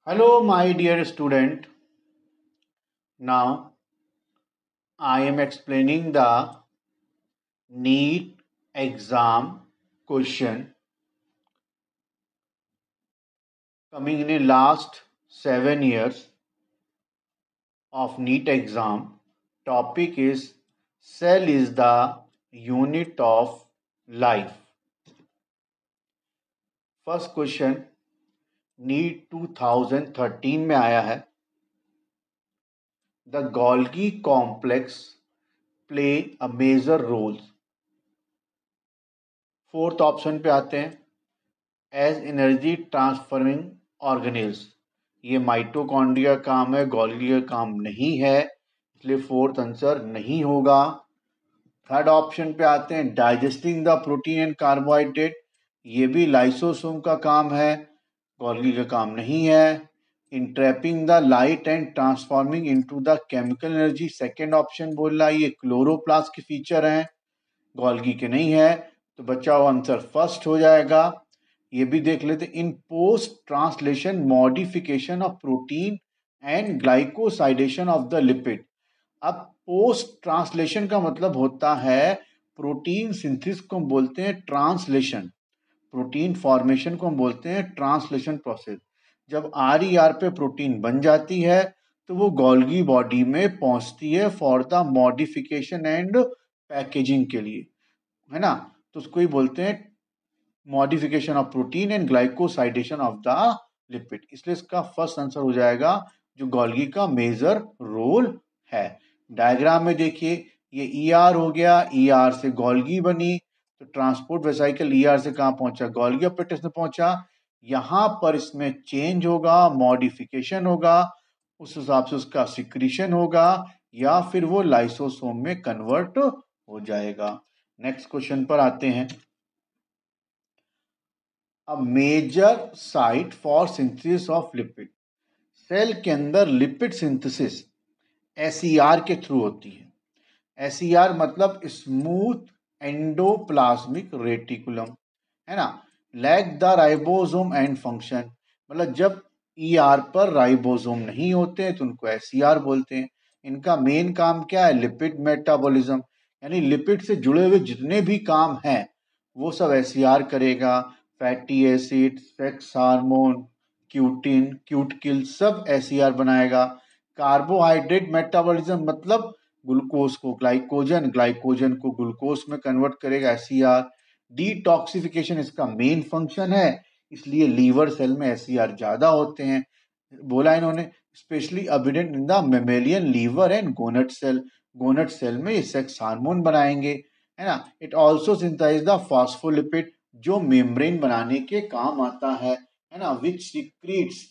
Hello, my dear student. Now I am explaining the NEET exam question coming in the last 7 years of NEET exam. Topic is cell is the unit of life. First question NEET 2013 में आया है. The Golgi complex play a major role. Fourth option पे आते हैं. As energy transferring organelles. ये mitochondria का काम है, गोल्गी का काम नहीं है, इसलिए फोर्थ आंसर नहीं होगा. थर्ड ऑप्शन पे आते हैं. Digesting the protein and carbohydrate. ये भी लाइसोसोम का काम है, गोल्गी का काम नहीं है. Entrapping the light and transforming into the chemical energy. Second option बोल रहा है ये क्लोरोप्लास्ट के फीचर हैं, गोल्गी के नहीं है, तो बच्चा वो आंसर फर्स्ट हो जाएगा. ये भी देख लेते. In post translation modification of protein and glycosidation of the lipid. अब पोस्ट ट्रांसलेशन का मतलब होता है प्रोटीन सिंथेसिस को हम बोलते हैं ट्रांसलेशन, प्रोटीन फॉर्मेशन को हम बोलते हैं ट्रांसलेशन प्रोसेस. जब आर पे प्रोटीन बन जाती है तो वो गोल्गी बॉडी में पहुंचती है for the modification and packaging के लिए, है ना. तो उसको ही बोलते हैं modification of protein and glycosidation of the lipid. इसलिए इसका फर्स्ट आंसर हो जाएगा जो गोल्गी का मेजर रोल है. डायग्राम में देखिए, ये ईआर हो गया, ईआर से गोल्गी बनी, तो ट्रांसपोर्ट वेसाइकल ईआर से कहाँ पहुंचा, गोल्गी अपरेटस में पहुंचा. यहां पर इसमें चेंज होगा, मॉडिफिकेशन होगा, उस हिसाब से उसका सिक्रीशन होगा या फिर वो लाइसोसोम में कन्वर्ट हो जाएगा. नेक्स्ट क्वेश्चन पर आते हैं. A major site for synthesis of lipid. Cell के अंदर लिपिड सिंथेसिस एसईआर के थ्रू होती है. एसईआर मतलब स्मूथ एंडोप्लाज्मिक रेटिकुलम, है ना. Lack the ribosome and function, मतलब जब ईआर पर राइबोसोम नहीं होते हैं तो उनको एसईआर बोलते हैं. इनका मेन काम क्या है, लिपिड मेटाबॉलिज्म, यानी लिपिड से जुड़े हुए जितने भी काम हैं वो सब एसईआर करेगा. Fatty acid, sex hormone, cutin, cuticle सब एसईआर बनाएगा. कार्बोहाइड्रेट मेटाबॉलिज्म मतलब ग्लूकोज को ग्लाइकोजन, ग्लाइकोजन को ग्लूकोज में कन्वर्ट करेगा, एसईआर. डिटॉक्सिफिकेशन इसका मेन फंक्शन है, इसलिए लीवर सेल में एसईआर ज्यादा होते हैं. बोला इन्होंने specially abundant in the mammalian liver and gonad cell. Gonad cell में ये सेक्स हार्मोन बनाएंगे, है ना. It also synthesize the phospholipid जो मेम्ब्रेन बनाने के काम आता है ना. Which secretes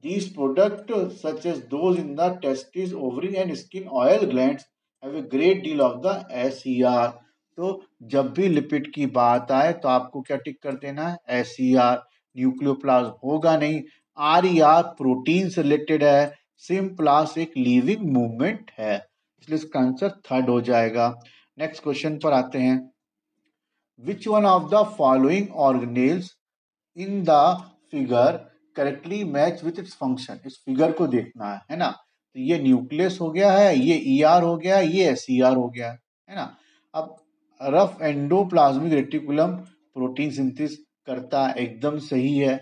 these products such as those in the testes, ovary and skin oil glands have a great deal of the SER. तो जब भी लिपिड की बात आए तो आपको क्या टिक कर देना है, SER. न्यूक्लियोप्लाज्म होगा नहीं. RER प्रोटीन से रिलेटेड है, सिम्प्लास एक लिविंग मूवमेंट है, इसलिए इसका आंसर थर्ड हो जाएगा. नेक्स्ट क्वेश्चन पर आते हैं. Which one of the following organelles in the figure correctly match with its function. इस फिगर को देखना है ना. तो ये न्यूक्लियस हो गया है, ये ईआर हो गया, ये एसईआर हो गया, है ना. अब rough endoplasmic reticulum protein synthesis करता है, एकदम सही है.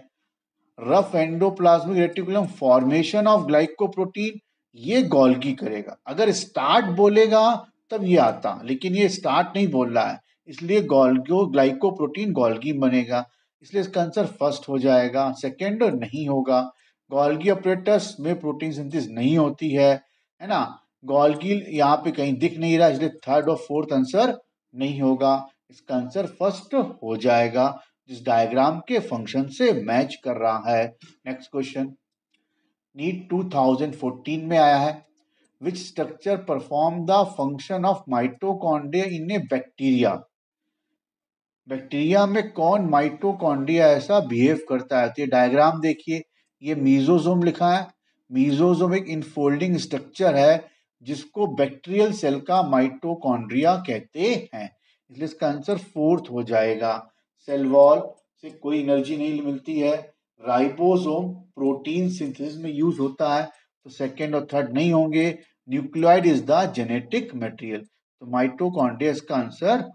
Rough endoplasmic reticulum formation of glycoprotein ये गोल्गी करेगा. अगर स्टार्ट बोलेगा तब ये आता, लेकिन ये स्टार्ट नहीं बोल रहा है, इसलिए गोल्गो ग्लाइकोप्रोटीन गोल्गी बनेगा, इसलिए इसका आंसर फर्स्ट हो जाएगा. सेकेंड नहीं होगा. गोल्गी अपरेटस में प्रोटीन सिंथेसिस नहीं होती है ना. गोल्गी यहाँ पे कहीं दिख नहीं रहा, इसलिए थर्ड और फोर्थ आंसर नहीं होगा. इसका आंसर फर्स्ट हो जाएगा, जिस डायग्राम के फंक्शन से मैच कर रहा है. नेक्स्ट क्वेश्चन नीट 2014 में आया है. Which structure perform the function of mitochondria in A bacteria. Bacteria में कौन माइटोकॉन्ड्रिया ऐसा बिहेव करता है. तो ये डायग्राम देखिए, ये मीजोजोम लिखा है. मीजोजोम एक इनफोल्डिंग स्ट्रक्चर है जिसको बैक्टीरियल सेल का माइटोकॉन्ड्रिया कहते हैं, इसलिए इसका आंसर फोर्थ हो जाएगा. सेल वॉल से कोई एनर्जी नहीं मिलती है, राइबोसोम प्रोटीन सिंथेसिस में यूज होता है, तो सेकेंड और थर्ड नहीं होंगे। Nucleoid is the genetic material, तो माइटोकॉन्ड्रिया इसका आंसर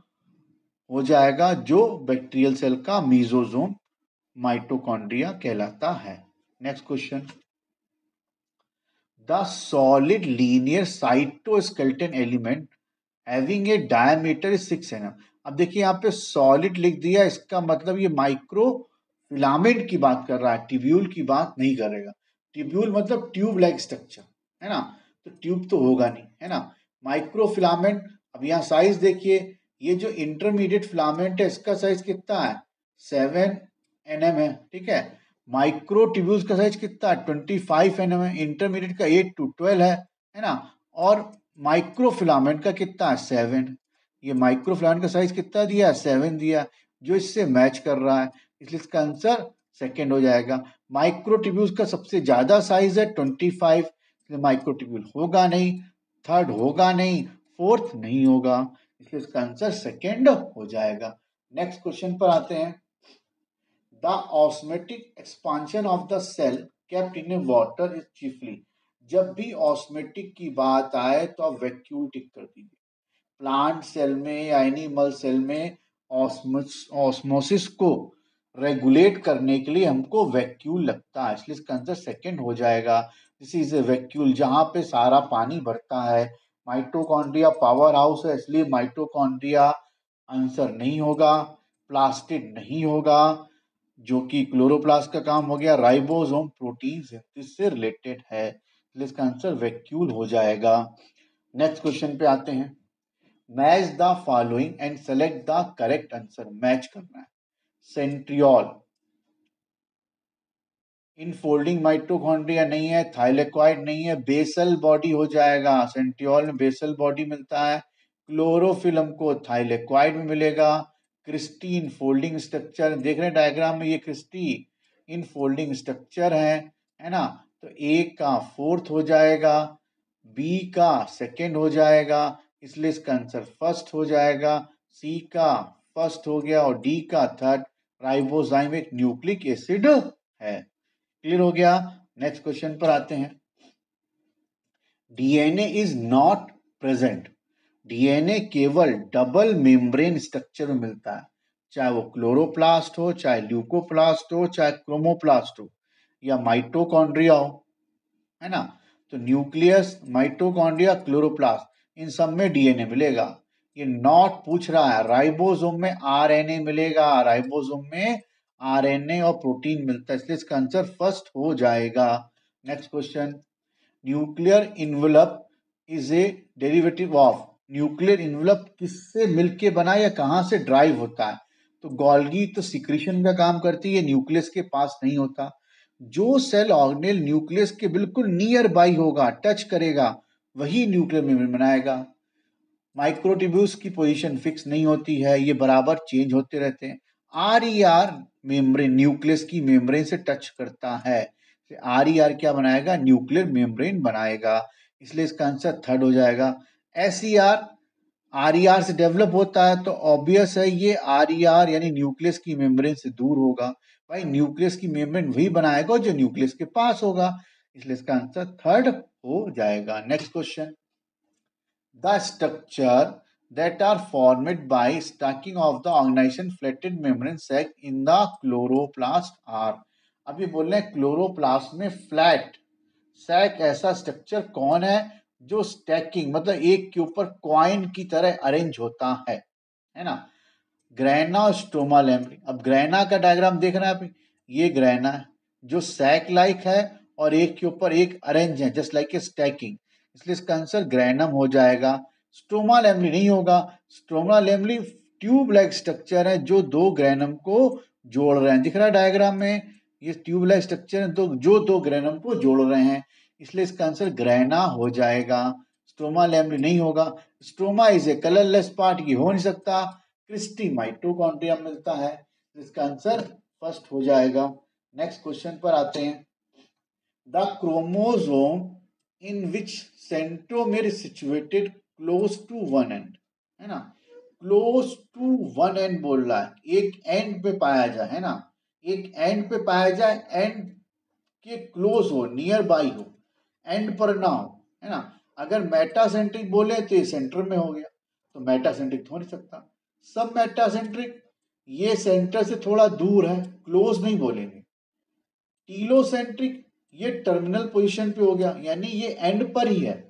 हो जाएगा, जो बैक्टीरियल सेल का मीजोजोम माइटोकॉन्ड्रिया कहलाता है। Next question, the solid linear cytoskeleton element having a diameter 6 mm। अब देखिए यहाँ पे सॉलिड लिख दिया, इसका मतलब ये माइक्रो फिलामेंट की बात कर रहा है, ट्यूब्यूल की बात नहीं करेगा। ट्यूब्यूल मतलब ट्यूब लाइक स्ट्रक्चर, है ना, तो ट्यूब तो होगा नहीं, है ना। माइक्रो फिलामेंट, अब यहाँ साइज देखिए, ये जो इंटरमीडिएट फिलामेंट है इसका साइज कितना है, 7 nm है, ठीक है। माइक्रो ट्यूब्यूल्स का साइज कितना है, 25 nm है। इंटरमीडिएट का 8 to 12 है ना। और माइक्रो फिलामेंट का कितना है, 7। ये माइक्रो फिलामेंट का साइज कितना दिया है, 7 दिया, जो इससे मैच कर रहा है, इसलिए इसका आंसर सेकेंड हो जाएगा। माइक्रो ट्यूब्यूल्स का सबसे ज्यादा साइज है 25, इसलिए माइक्रो ट्यूब्यूल होगा नहीं, थर्ड होगा नहीं, फोर्थ नहीं होगा, इसलिए इसका आंसर सेकेंड हो जाएगा। नेक्स्ट क्वेश्चन पर आते हैं, the osmotic expansion of the cell kept in a water is chiefly. जब भी ऑस्मेटिक की बात आए तो आप वैक्यूल टिक कर दीजिए। प्लांट सेल में या एनिमल सेल में ऑस्मोसिस को रेगुलेट करने के लिए हमको वैक्यूल लगता है, इसलिए इसका आंसर सेकंड हो जाएगा। दिस इज ए वैक्यूल, जहां पे सारा पानी भरता है। माइटोकॉन्ड्रिया पावर हाउस है, इसलिए माइटोकॉन्ड्रिया आंसर नहीं होगा। प्लास्टिड नहीं होगा, जो कि क्लोरोप्लास्ट का काम हो गया। राइबोसोम प्रोटीन सिंथेसिस से रिलेटेड है, इसलिए इसका आंसर वैक्यूल हो जाएगा। नेक्स्ट क्वेश्चन पे आते हैं, match the following and select the correct answer. Match करना है। सेंट्रियोल, इनफोल्डिंग माइटोकॉन्ड्रिया नहीं है, थाइलेकॉइड नहीं है, बेसल बॉडी हो जाएगा। सेंट्रियोल में बेसल बॉडी मिलता है। क्लोरोफिल हमको थाइलेकॉइड में मिलेगा। क्रिस्टी इनफोल्डिंग स्ट्रक्चर, देख रहे हैं डायग्राम में, ये क्रिस्टी इनफोल्डिंग स्ट्रक्चर है ना। तो ए का फोर्थ हो जाएगा, बी का सेकेंड हो जाएगा, इसलिए इसका आंसर फर्स्ट हो जाएगा। सी का फर्स्ट हो गया और डी का थर्ड। राइबोजाइम एक न्यूक्लिक एसिड है। क्लियर हो गया। नेक्स्ट क्वेश्चन पर आते हैं, DNA is not present. DNA केवल डबल मेम्ब्रेन स्ट्रक्चर में मिलता है, चाहे वो क्लोरोप्लास्ट हो, चाहे ल्यूकोप्लास्ट हो, चाहे क्रोमोप्लास्ट हो, या माइटोकॉन्ड्रिया हो, है ना। तो न्यूक्लियस, माइटोकॉन्ड्रिया, क्लोरोप्लास्ट, इन सब में डीएनए मिलेगा। ये नॉट पूछ रहा है, राइबोसोम में आरएनए मिलेगा, राइबोसोम में आरएनए और प्रोटीन मिलता है, इसलिए इसका आंसर फर्स्ट हो जाएगा। Next question, nuclear envelope is a derivative of. Nuclear envelope किससे मिलके बना या कहां से ड्राइव होता है, तो गोल्गी तो सिक्रीशन का काम करती है, न्यूक्लियस के पास नहीं होता। जो सेल ऑर्गेनेल न्यूक्लियस के बिल्कुल नियर बाई होगा, टच करेगा, वही न्यूक्लियर मेम्ब्रेन बनाएगा। माइक्रोट्यूब्यूल्स की पोजीशन फिक्स नहीं होती है, ये बराबर चेंज होते रहते हैं। आर मेम्ब्रेन न्यूक्लियस की मेम्ब्रेन से टच करता है, आर क्या बनाएगा, न्यूक्लियर मेम्ब्रेन बनाएगा, इसलिए इसका आंसर थर्ड हो जाएगा। आर से डेवलप होता है, तो ऑब्वियस है ये आर यानी न्यूक्लियस की मेम्ब्रेन से दूर होगा। भाई न्यूक्लियस की मेम्ब्रेन वही बनाएगा जो न्यूक्लियस के पास होगा, इसलिए इसका आंसर थर्ड हो जाएगा। Next question, the structure that are formed by stacking of the organization flattened membrane sac in the chloroplast are। अब ये बोल रहे हैं क्लोरोप्लास्ट में फ्लैट सैक ऐसा स्ट्रक्चर कौन है जो स्टैकिंग मतलब एक के ऊपर कॉइन की तरह अरेंज होता है ना। ग्रैना और स्ट्रोमा लैम्ब्री। अब ग्रैना का डायग्राम देख रहे हैं आप, ये ग्रैना है जो सैक लाइक है और एक के ऊपर एक अरेंज है, जस्ट लाइक ए स्टैकिंग, इसलिए इसका आंसर ग्रैनम हो जाएगा। स्ट्रोमा लैम्ब्री नहीं होगा, स्ट्रोमा लैम्ब्री ट्यूब लाइक स्ट्रक्चर है जो दो ग्रैनम को जोड़ रहे हैं, दिख रहा है डायग्राम में, ये ट्यूब लाइक स्ट्रक्चर है तो जो दो ग्रैनम को जोड़ रहे हैं, इसलिए इसका आंसर ग्रैना हो जाएगा। स्ट्रोमा लैम्ब्री नहीं होगा। Stroma is a colourless part, ये हो नहीं सकता। क्रिस्टी माइटोकॉन्ड्रिया मिलता है, इसका आंसर फर्स्ट हो जाएगा। नेक्स्ट क्वेश्चन पर आते हैं, the chromosome in which centromere is situated close to one end, है ना, क्लोज टू वन एंड बोल रहा है, एक एंड पे पाया जाए, है ना, एक एंड पे पाया जाए, एंड के क्लोज हो, नियर बाई हो, एंड पर ना हो, है ना। अगर मेटासेंट्रिक बोले तो ये सेंटर में हो गया, तो मेटासेंट्रिक हो नहीं सकता। सब मेटासेंट्रिक ये सेंटर से थोड़ा दूर है, क्लोज नहीं बोलेंगे। टीलोसेंट्रिक ये टर्मिनल पोजीशन पे हो गया, यानी ये एंड पर ही है,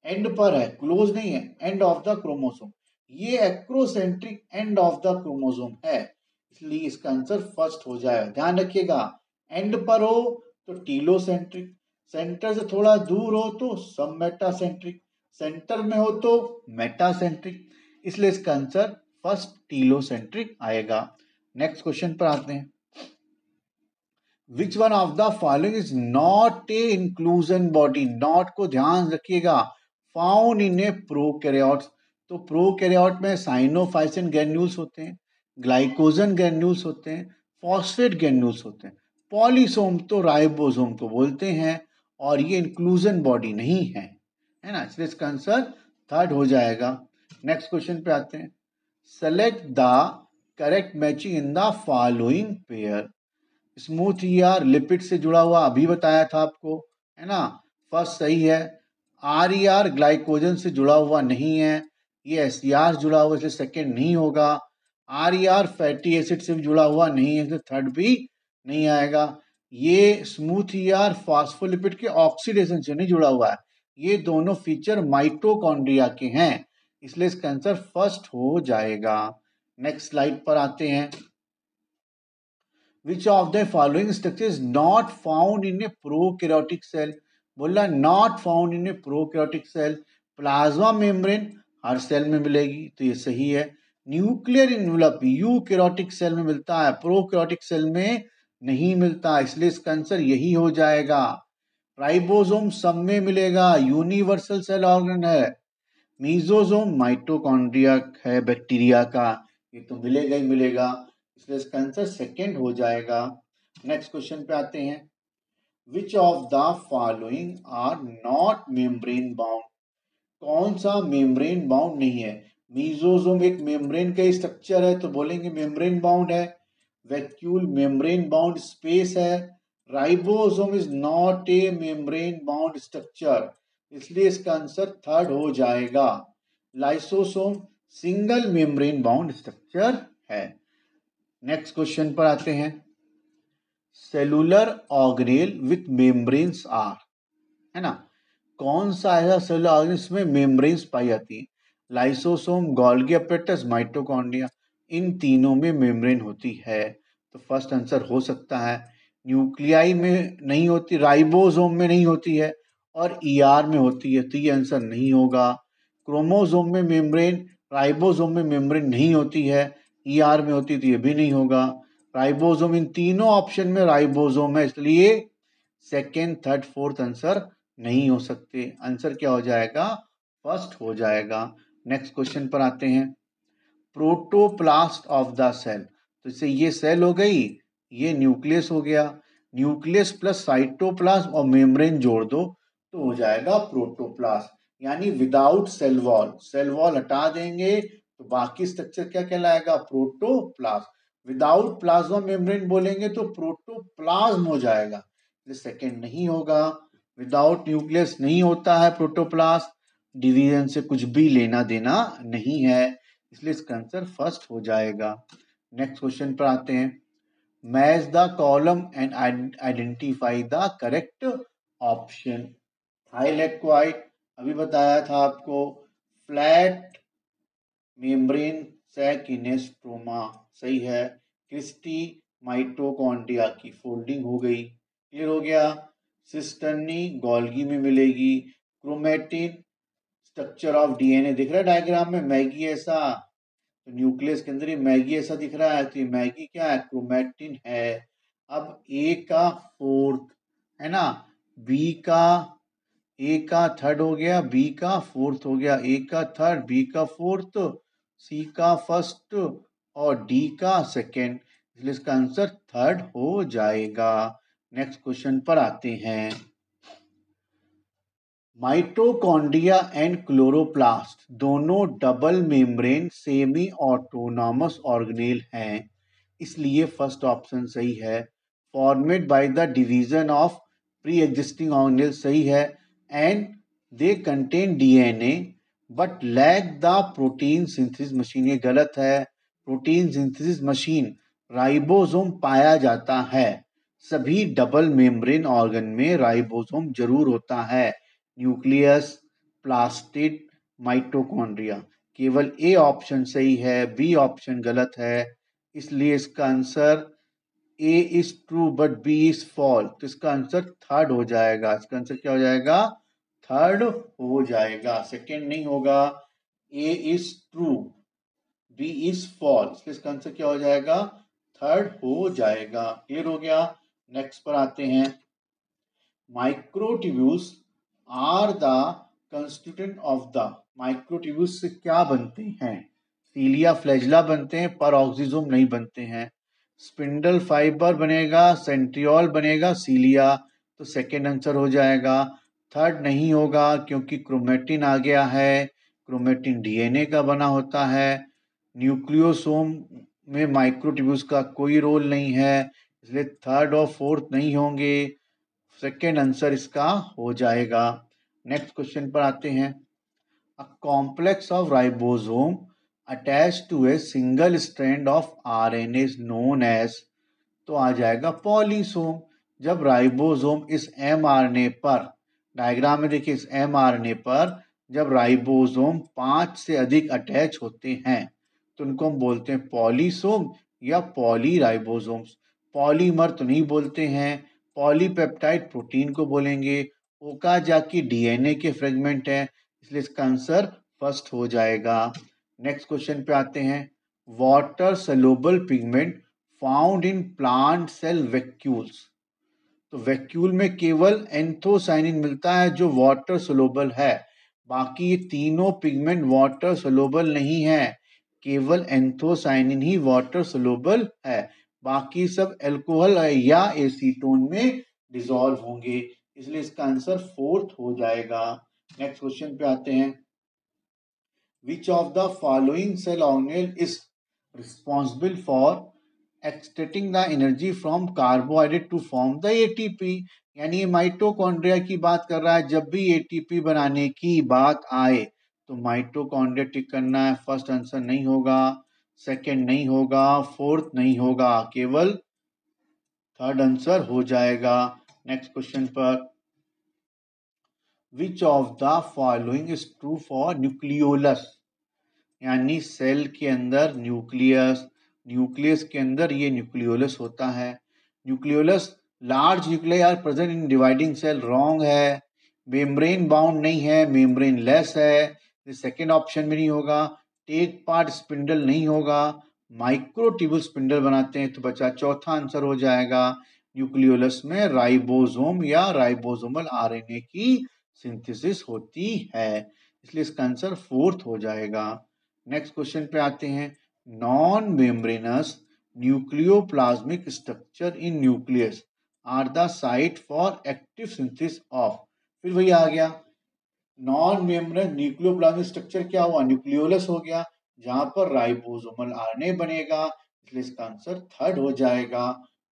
एंड पर है, क्लोज नहीं है, एंड ऑफ द क्रोमोसोम। ये acrocentric end of the chromosome है, इसलिए इसका आंसर फर्स्ट हो जाएगा। ध्यान रखिएगा, एंड पर हो तो टीलोसेंट्रिक, सेंटर से थोड़ा दूर हो तो सब मेटासेंट्रिक, सेंटर में हो तो मेटासेंट्रिक, इसलिए इसका आंसर फर्स्ट टीलोसेंट्रिक आएगा। नेक्स्ट क्वेश्चन पर आते हैं। Which one of the following is not A inclusion body? Not को ध्यान रखिएगा, फाउंड इन ए प्रोकैरियोट्स। तो प्रोकैरियोट में साइनोफाइसिन ग्रैन्यूल्स होते हैं, ग्लाइकोजन ग्रैन्यूल्स होते हैं, फॉस्फेट ग्रैन्यूल्स होते हैं। पॉलीसोम तो राइबोसोम को बोलते हैं, और ये इंक्लूजन बॉडी नहीं है ना, इसलिए इसका आंसर थर्ड हो जाएगा। नेक्स्ट क्वेश्चन पे आते हैं। Select the correct matching in the following pair. Smooth ER lipid से जुड़ा हुआ, अभी बताया था आपको, है ना, फर्स्ट सही है। आर ई आर ग्लाइकोजन से जुड़ा हुआ नहीं है, ये एस ई आर जुड़ा हुआ, इसलिए सेकेंड नहीं होगा। R E R fatty acid से भी जुड़ा हुआ नहीं है, इसलिए थर्ड भी नहीं आएगा। ये स्मूथ ई आर फॉस्फोलिपिड के ऑक्सीडेशन से नहीं जुड़ा हुआ है, ये दोनों फीचर माइटोकॉन्ड्रिया के हैं, इसलिए इसका आंसर फर्स्ट हो जाएगा। नेक्स्ट स्लाइड पर आते हैं। Which of the following structure is not found in a prokaryotic cell? बोला not found in a prokaryotic cell। Plasma membrane हर सेल में मिलेगी, तो ये सही है। न्यूक्लियर इन्वेलप यूकैरियोटिक सेल में मिलता है, प्रोकैरियोटिक सेल में नहीं मिलता, इसलिए इसका आंसर यही हो जाएगा। राइबोसोम सब में मिलेगा, यूनिवर्सल सेल ऑर्गन है। मीजोसोम माइटोकॉन्ड्रिया है बैक्टीरिया का, ये तो मिलेगा ही मिलेगा, इसलिए इसका आंसर सेकेंड हो जाएगा। नेक्स्ट क्वेश्चन पे आते हैं। Which of the following are not membrane bound? कौन सा मेम्ब्रेन बाउंड नहीं है? मीजोसोम एक मेम्ब्रेन का स्ट्रक्चर है, तो बोलेंगे मेम्ब्रेन बाउंड है। वैक्यूल मेम्ब्रेन बाउंड स्पेस है। Ribosome is not a membrane bound structure, इसलिए इसका आंसर थर्ड हो जाएगा। Lysosome single membrane bound structure है। नेक्स्ट क्वेश्चन पर आते हैं। Cellular organelle with membranes are, है ना, कौन सा ऐसा सेलुलर ऑर्गेनेल में मेम्ब्रेन्स पाई जाती है? लाइसोसोम, गोल्गी अपैरेटस, माइटोकॉन्ड्रिया, इन तीनों में मेम्ब्रेन होती है, तो फर्स्ट आंसर हो सकता है। न्यूक्लियाई में नहीं होती, राइबोसोम में नहीं होती है, और ईआर में होती है, तो ये आंसर नहीं होगा। क्रोमोसोम में मेम्ब्रेन, राइबोसोम में मेम्ब्रेन नहीं होती है, ईआर में होती, तो ये भी नहीं होगा। राइबोसोम, इन तीनों ऑप्शन में राइबोसोम है, इसलिए सेकेंड, थर्ड, फोर्थ आंसर नहीं हो सकते। आंसर क्या हो जाएगा? फर्स्ट हो जाएगा। नेक्स्ट क्वेश्चन पर आते हैं। प्रोटोप्लास्ट ऑफ द सेल, तो इससे ये सेल हो गई, ये न्यूक्लियस हो गया। न्यूक्लियस प्लस साइटोप्लाज्म और मेम्ब्रेन जोड़ दो तो हो जाएगा प्रोटोप्लास्ट, यानी without cell wall. Cell wall हटा देंगे तो बाकी स्ट्रक्चर क्या कहलाएगा? प्रोटोप्लास्ट। विदाउट प्लाज्मा मेम्ब्रेन बोलेंगे तो प्रोटोप्लाज्म हो जाएगा, सेकेंड नहीं होगा। विदाउट न्यूक्लियस नहीं होता है प्रोटोप्लास्ट, डिवीजन से कुछ भी लेना देना नहीं है, इसलिए इसका आंसर फर्स्ट हो जाएगा। नेक्स्ट क्वेश्चन पर आते हैं। Match the column and identify the correct option. Thylakoid अभी बताया था आपको, फ्लैट मेम्ब्रेन सैक इनेस्ट्रोमा सही है। क्रिस्टी माइटोकॉन्ड्रिया की फोल्डिंग हो गई, क्लियर हो गया। सिस्टर्नी गोल्गी में मिलेगी। क्रोमेटिन स्ट्रक्चर ऑफ डीएनए दिख रहा है डायग्राम में, मैगी ऐसा, तो न्यूक्लियस के अंदर ये मैगी ऐसा दिख रहा है, तो ये मैगी क्या है? क्रोमेटिन है। अब ए का फोर्थ, है ना, बी का, ए का थर्ड हो गया, बी का फोर्थ हो गया, ए का थर्ड, बी का फोर्थ, सी का फर्स्ट और डी का सेकेंड, इसलिए इसका आंसर थर्ड हो जाएगा। नेक्स्ट क्वेश्चन पर आते हैं। माइटोकॉन्ड्रिया एंड क्लोरोप्लास्ट दोनों double membrane semi autonomous organelle हैं, इसलिए फर्स्ट ऑप्शन सही है। Formed by the division of pre existing organelle सही है। And they contain DNA but lack the protein synthesis machine, ये गलत है। प्रोटीन सिंथेसिस मशीन राइबोसोम पाया जाता है। सभी डबल मेम्ब्रेन ऑर्गन में राइबोसोम जरूर होता है, न्यूक्लियस, प्लास्टिड, माइटोकॉन्ड्रिया। केवल ए ऑप्शन सही है, बी ऑप्शन गलत है। इसलिए इसका answer A is true but B is false, तो इसका आंसर थर्ड हो जाएगा। इसका आंसर क्या हो जाएगा? थर्ड हो जाएगा, सेकंड नहीं होगा। A is true, B is false, इसका आंसर क्या हो जाएगा? थर्ड हो जाएगा। क्लियर हो गया? नेक्स्ट पर आते हैं। Microtubules are the constituent of the, microtubules से क्या बनते हैं? सीलिया फ्लैजिला बनते हैं, पेरोक्सिसोम नहीं बनते हैं। स्पिंडल फाइबर बनेगा, सेंट्रियोल बनेगा, सीलिया, तो सेकेंड आंसर हो जाएगा। थर्ड नहीं होगा क्योंकि क्रोमेटिन आ गया है, क्रोमेटिन डीएनए का बना होता है। न्यूक्लियोसोम में माइक्रोट्यूब्यूल्स का कोई रोल नहीं है, इसलिए थर्ड और फोर्थ नहीं होंगे। सेकेंड आंसर इसका हो जाएगा। नेक्स्ट क्वेश्चन पर आते हैं। A complex of ribosome attach to a single strand of RNA is known as, तो आ जाएगा पॉलीसोम। जब राइबोसोम इस एमआरएनए पर, डायग्राम में देखिए, इस एमआरएनए पर जब राइबोसोम 5 से अधिक अटैच होते हैं तो उनको हम बोलते हैं पॉलीसोम या पॉलीराइबोसोम्स। पॉलीमर तो नहीं बोलते हैं, पॉलीपेप्टाइड प्रोटीन को बोलेंगे। ओकाजाकी डीएनए के फ्रेगमेंट है, इसलिए इसका आंसर फर्स्ट हो जाएगा। नेक्स्ट क्वेश्चन पे आते हैं। Water soluble pigment found in plant cell vacuoles, तो वैक्यूल में केवल एंथोसाइनिन मिलता है जो वाटर सोलोबल है। बाकी ये तीनों पिगमेंट वाटर सोलोबल नहीं है, केवल एंथोसाइनिन ही वाटर सोलोबल है। बाकी सब अल्कोहल या एसीटोन में डिसॉल्व होंगे, इसलिए इसका आंसर फोर्थ हो जाएगा। नेक्स्ट क्वेश्चन पे आते हैं। Which of the following cell organelle is responsible for extracting the energy from carbohydrate to form the ATP, यानी ये माइटोकॉन्ड्रिया की बात कर रहा है। जब भी एटीपी बनाने की बात आए तो माइटोकॉन्ड्रिया टिक करना है। फर्स्ट आंसर नहीं होगा, सेकंड नहीं होगा, फोर्थ नहीं होगा, केवल थर्ड आंसर हो जाएगा। नेक्स्ट क्वेश्चन पर। विच of the following is true for nucleolus, यानी सेल के अंदर न्यूक्लियस, न्यूक्लियस के अंदर ये न्यूक्लियोलस होता है। Nucleolus large nuclei are present in dividing cell, wrong है। मेम्ब्रेन बाउंड नहीं है, मेम्ब्रेन लेस है, सेकेंड ऑप्शन में नहीं होगा। टेक पार्ट स्पिंडल नहीं होगा। माइक्रोट्यूबुल स्पिंडल बनाते हैं, तो बचा चौथा आंसर हो जाएगा। न्यूक्लियोलस में राइबोसोम या राइबोसोमल आरएनए की सिंथेसिस होती है, इसलिए इसका आंसर फोर्थ हो जाएगा। नेक्स्ट क्वेश्चन पे आते हैं। Non membranous nucleoplasmic structure in nucleus are the site for active synthesis of, फिर वही आ गया। नॉन मेम्ब्रेनस न्यूक्लियोप्लाज्मिक स्ट्रक्चर क्या हुआ? न्यूक्लियोलस हो गया, जहां पर राइबोसोमल आरएनए बनेगा, इसलिए इसका आंसर थर्ड हो जाएगा।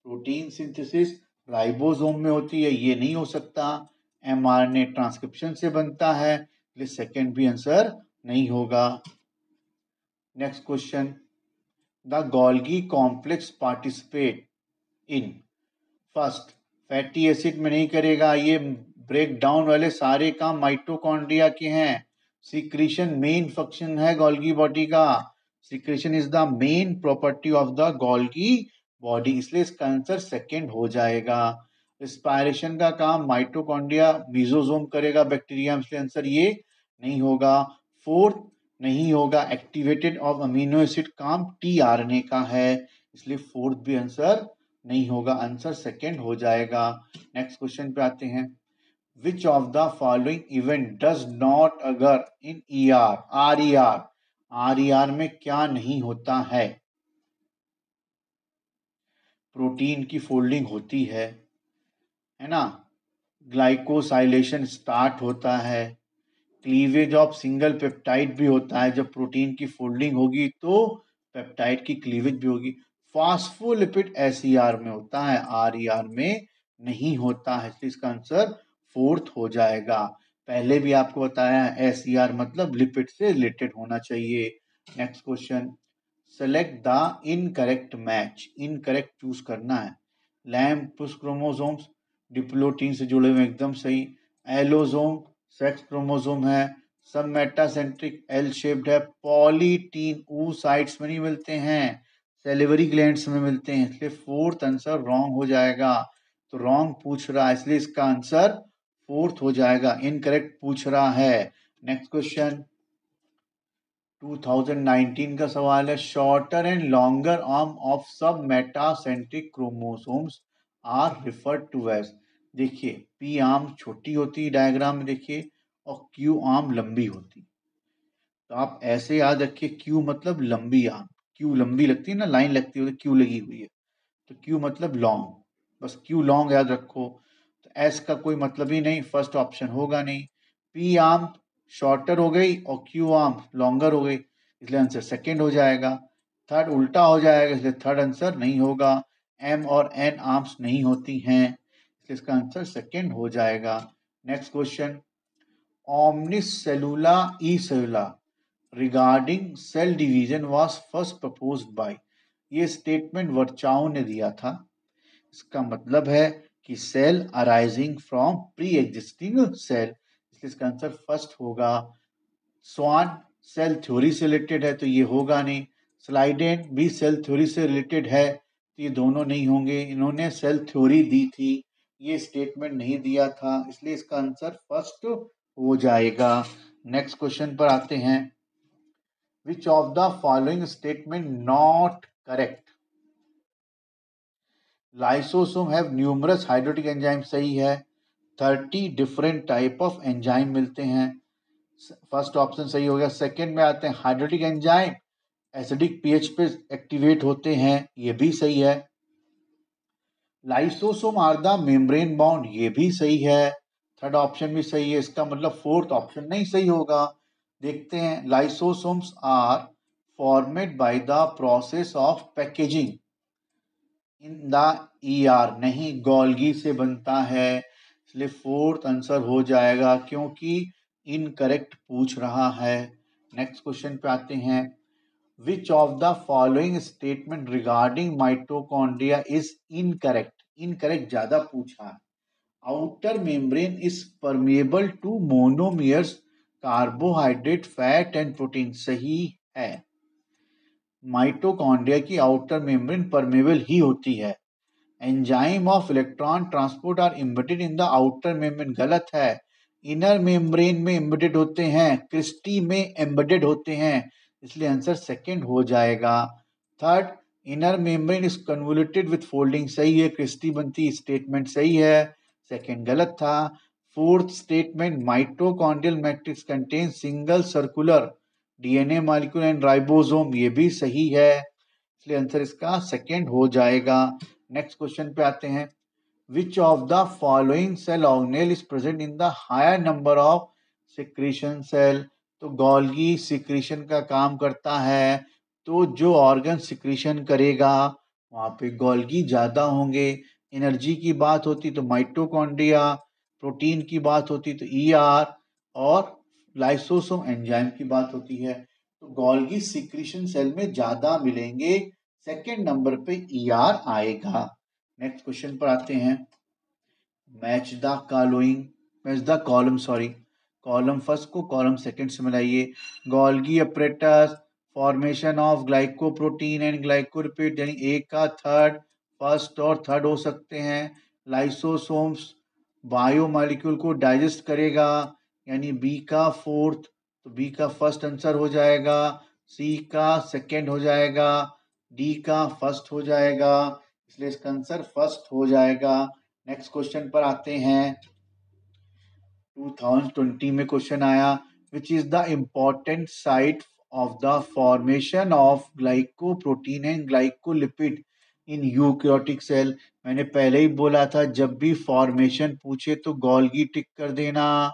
प्रोटीन सिंथेसिस राइबोसोम में होती है, ये नहीं हो सकता। एमआरएनए ट्रांसक्रिप्शन से बनता है, इसलिए सेकंड भी आंसर नहीं होगा। Next question. The Golgi complex participate in, first fatty acid में नहीं करेगा, ये ब्रेक डाउन वाले सारे काम माइटोकॉन्ड्रिया के हैं। सिक्रीशन मेन फंक्शन है गोल्गी बॉडी का, secretion is the main property of the Golgi body, इसलिए इसका आंसर सेकंड हो जाएगा। रिस्पायरेशन का काम माइटोकॉन्ड्रिया मीजोजोम करेगा बैक्टीरिया, इसलिए आंसर ये नहीं होगा। फोर्थ नहीं होगा, एक्टिवेटेड ऑफ अमीनो एसिड काम टीआरएनए का है, इसलिए फोर्थ भी आंसर नहीं होगा, आंसर सेकंड हो जाएगा। नेक्स्ट क्वेश्चन पे आते हैं। Which of the following event does not अगर इन ईआर, आर में क्या नहीं होता है? प्रोटीन की फोल्डिंग होती है ना, ग्लाइकोसाइलेशन स्टार्ट होता है, क्लीवेज ऑफ सिंगल पेप्टाइड भी होता है। जब प्रोटीन की फोल्डिंग होगी तो पेप्टाइड की क्लीवेज भी होगी। फास्फोलिपिड SER में होता है, RER में नहीं होता है, इसलिए इसका आंसर फोर्थ हो जाएगा। पहले भी आपको बताया है SER मतलब लिपिड से रिलेटेड होना चाहिए। Next question, select the incorrect match, incorrect choose करना है। लैम्पुस क्रोमोसोम्स डिप्लोटीन से जुड़े हुए एकदम सही। एलोसोम सेक्स क्रोमोसोम है। सब मेटासेंट्रिक एल शेप्ड है। पॉलीटीन oocytes में नहीं मिलते हैं, सेलिवरी ग्लैंड्स में मिलते हैं, इसलिए फोर्थ आंसर रॉन्ग हो जाएगा। तो रॉन्ग पूछ रहा है इसलिए इसका आंसर फोर्थ हो जाएगा, इनकरेक्ट पूछ रहा है। नेक्स्ट क्वेश्चन 2019 का सवाल है, shorter and longer arm of sub metacentric chromosomes are referred to as. देखिए पी आर्म छोटी होती है डायग्राम में देखिए, और क्यू आर्म लंबी होती है। तो आप ऐसे याद रखिए, क्यू मतलब लंबी आर्म, क्यू लंबी लगती है ना, लाइन लगती है तो क्यू लगी हुई है, तो क्यू मतलब लॉन्ग, बस क्यू लॉन्ग याद रखो। तो एस का कोई मतलब ही नहीं, फर्स्ट ऑप्शन होगा नहीं। पी आर्म शॉर्टर हो गई और क्यू आर्म लॉन्गर हो गई, इसलिए आंसर सेकेंड हो जाएगा। थर्ड उल्टा हो जाएगा, इसलिए थर्ड आंसर नहीं होगा। एम और एन आर्म्स नहीं होती हैं, इसलिए इसका आंसर सेकेंड हो जाएगा। Next question, omnis cellula e cellula regarding cell division was first proposed by, ये स्टेटमेंट वर्चाओ ने दिया था। इसका मतलब है कि cell arising from pre existing cell, इसलिए इसका आंसर फर्स्ट होगा। स्वान सेल थ्योरी से रिलेटेड है तो ये होगा नहीं। स्लाइडेन भी सेल थ्योरी से रिलेटेड है तो ये दोनों नहीं होंगे। इन्होंने सेल थ्योरी दी थी, ये स्टेटमेंट नहीं दिया था, इसलिए इसका आंसर फर्स्ट हो जाएगा। नेक्स्ट क्वेश्चन पर आते हैं, which of the following statement not correct. Lysosome have numerous hydrolytic enzyme सही है। 30 डिफरेंट टाइप ऑफ एंजाइम मिलते हैं, फर्स्ट ऑप्शन सही हो गया। सेकंड में आते हैं, हाइड्रोटिक एंजाइम एसिडिक पीएच पे एक्टिवेट होते हैं, ये भी सही है। Lysosome are the membrane bound, ये भी सही है। थर्ड ऑप्शन भी सही है, इसका मतलब फोर्थ ऑप्शन नहीं सही होगा। देखते हैं, lysosomes are formed by the process of packaging in the ER, नहीं गोल्गी से बनता है, इसलिए फोर्थ आंसर हो जाएगा क्योंकि इनकरेक्ट पूछ रहा है। नेक्स्ट क्वेश्चन पे आते हैं, which of the following statement regarding mitochondria is incorrect, incorrect ज्यादा पूछा है। Outer membrane is permeable to monomers carbohydrate fat and protein, सही है। माइटोकॉन्ड्रिया की आउटर मेम्ब्रेन परमेबल ही होती है। Enzyme of electron transport are embedded in the outer membrane, गलत है। इनर मेम्ब्रेन में एम्बेडेड होते हैं, क्रिस्टी में एम्बेडेड होते हैं, इसलिए आंसर सेकंड हो जाएगा। Third, inner membrane is convoluted with folding, सही है, क्रिस्टी बनती, स्टेटमेंट सही है, सेकंड गलत था। Fourth statement, mitochondrial matrix contain single circular DNA molecule and ribosome, ये भी सही है, इसलिए आंसर इसका सेकंड हो जाएगा। नेक्स्ट क्वेश्चन पे आते हैं, which of the following cell organelle is present in the higher number of secretion cell, तो गोल्गी सिक्रीशन का काम करता है, तो जो ऑर्गन सिक्रीशन करेगा वहां पे गोल्गी ज्यादा होंगे। एनर्जी की बात होती तो माइटोकॉन्ड्रिया, प्रोटीन की बात होती तो ईआर, और लाइसोसोम एंजाइम की बात होती है तो गोल्गी सिक्रीशन सेल में ज्यादा मिलेंगे, सेकेंड नंबर पे ईआर आएगा। नेक्स्ट क्वेश्चन पर आते हैं, match the following, match the column, sorry, column first को कॉलम सेकंड से मिलाइए। Golgi apparatus, formation of glycoprotein and glycolipid, यानी एक का थर्ड, फर्स्ट और थर्ड हो सकते हैं। लाइसोसोम्स बायोमॉलिक्यूल को डाइजेस्ट करेगा, यानी बी का फोर्थ, तो बी का फर्स्ट आंसर हो जाएगा, सी का सेकंड हो जाएगा, डी का फर्स्ट हो जाएगा, इसलिए इसका आंसर फर्स्ट हो जाएगा। नेक्स्ट क्वेश्चन पर आते हैं, 2020 में क्वेश्चन आया, which is the important site of the formation of glycoprotein and glycolipid in eukaryotic cell. मैंने पहले ही बोला था जब भी फॉर्मेशन पूछे तो गोल्गी टिक कर देना,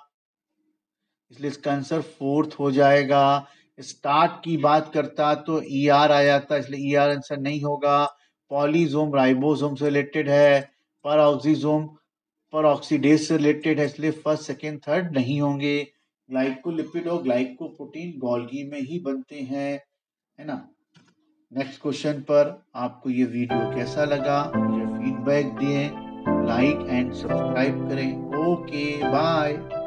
इसलिए इसका आंसर फोर्थ हो जाएगा। स्टार्ट की बात करता तो ईआर आ जाता, इसलिए ईआर आंसर नहीं होगा। पॉलीजोम राइबोसोम से रिलेटेड है, परऑक्सीजोम परऑक्सीडेज से रिलेटेड है, इसलिए फर्स्ट सेकेंड थर्ड नहीं होंगे। ग्लाइकोलिपिड और ग्लाइकोप्रोटीन गोल्गी में ही बनते हैं, है ना। नेक्स्ट क्वेश्चन पर आपको ये वीडियो कैसा लगा मुझे फीडबैक दिए, लाइक एंड सब्सक्राइब करें। Okay bye.